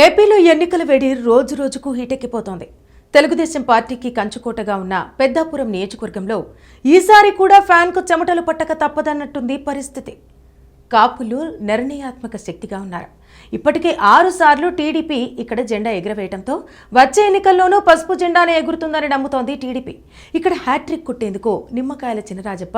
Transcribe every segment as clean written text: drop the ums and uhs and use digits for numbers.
ఏపీలో ఎన్నికల వేడి రోజు రోజుకు హీటెక్కిపోతోంది. తెలుగుదేశం పార్టీకి కంచుకోటగా ఉన్న పెద్దాపురం నియోజకవర్గంలో ఈసారి కూడా ఫ్యాన్కు చెమటలు పట్టక తప్పదన్నట్టుంది పరిస్థితి. కాపులు నిర్ణయాత్మక శక్తిగా ఉన్నారు. ఇప్పటికే 6 సార్లు టీడీపీ ఇక్కడ జెండా ఎగురవేయడంతో వచ్చే ఎన్నికల్లోనూ పసుపు జెండానే ఎగురుతుందని నమ్ముతోంది టీడీపీ. ఇక్కడ హ్యాట్రిక్ కొట్టేందుకు నిమ్మకాయల చినరాజప్ప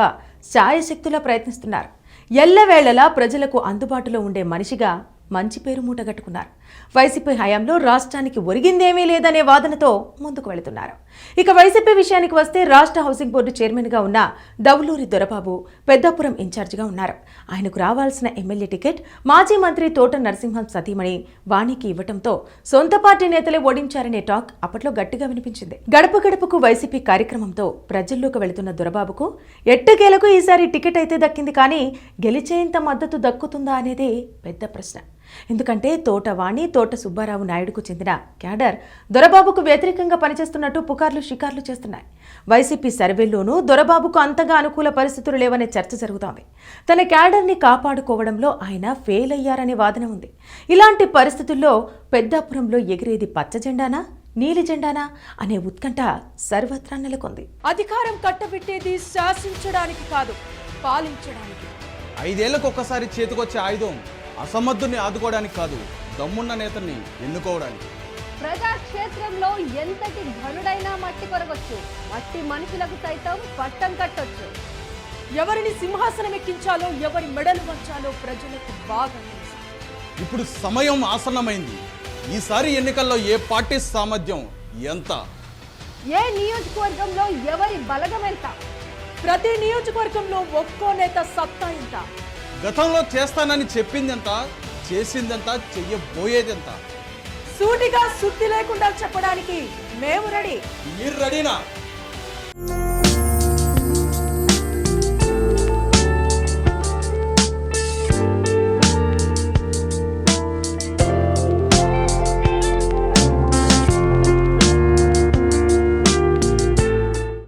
శాయశక్తులా ప్రయత్నిస్తున్నారు. ఎల్లవేళలా ప్రజలకు అందుబాటులో ఉండే మనిషిగా మంచి పేరు మూటగట్టుకున్నారు. వైసీపీ హయాంలో రాష్ట్రానికి ఒరిగిందేమీ లేదనే వాదనతో ముందుకు వెళుతున్నారు. ఇక వైసీపీ విషయానికి వస్తే రాష్ట్ర హౌసింగ్ బోర్డు చైర్మన్గా ఉన్న దవులూరి దొరబాబు పెద్దాపురం ఇన్ఛార్జిగా ఉన్నారు. ఆయనకు రావాల్సిన ఎమ్మెల్యే టికెట్ మాజీ మంత్రి తోట నరసింహం సతీమణి వాణికి ఇవ్వడంతో సొంత పార్టీ నేతలే ఓడించారనే టాక్ అప్పట్లో గట్టిగా వినిపించింది. గడప గడపకు వైసీపీ కార్యక్రమంతో ప్రజల్లోకి వెళుతున్న దొరబాబుకు ఎట్టకేలకు ఈసారి టికెట్ అయితే దక్కింది. కానీ గెలిచేంత మద్దతు దక్కుతుందా అనేది పెద్ద ప్రశ్న. ఎందుకంటే తోట వాణి, తోట సుబ్బారావు నాయుడుకు చెందిన క్యాడర్ దొరబాబుకు వ్యతిరేకంగా పనిచేస్తున్నట్టు పుకార్లు షికార్లు చేస్తున్నాయి. వైసీపీ సర్వేల్లోనూ దొరబాబుకు అంతగా అనుకూల పరిస్థితులు లేవనే చర్చ జరుగుతోంది. తన క్యాడర్ని కాపాడుకోవడంలో ఆయన ఫెయిల్ అయ్యారనే వాదన ఉంది. ఇలాంటి పరిస్థితుల్లో పెద్దాపురంలో ఎగిరేది పచ్చ జెండానా, నీలి జెండానా అనే ఉత్కంఠ సర్వత్రా నెలకొంది. అధికారం కట్టబెట్టేది శాసించడానికి కాదు, పాలించడానికి. 5 ఏళ్లకు ఒక్కసారి చేతికొచ్చే ఆయుధం అసమర్థుని ఆదుకోవడానికి కాదు, దమ్మున్న నేతని ఎన్నుకోవడానికి. ప్రజాక్షేత్రంలో ఎంతటి ఘనుడైనా మట్టి కొరగొచ్చు, మట్టి మనుషులకు సైతం పట్టం కట్టొచ్చు. ఎవరిని సింహాసనం ఎక్కించాలో, ఎవరి మెడలు వంచాలో ప్రజలకు బాగా తెలుసు. ఇప్పుడు సమయం ఆసన్నమైంది. ఈసారి ఎన్నికల్లో ఏ పార్టీ సామర్థ్యం ఎంత, ఏ నియోజకవర్గంలో ఎవరి బలగం ఎంత, ప్రతి నియోజకవర్గంలో ఒక్కో నేత సత్తా ఎంత, గతంలో చేస్తానని చెప్పిందెంత, చేసిందెంత, చెయ్యబోయేదెంత, సూటిగా సుత్తి లేకుండా చెప్పడానికి మేము రెడీ. మీరు రెడీనా?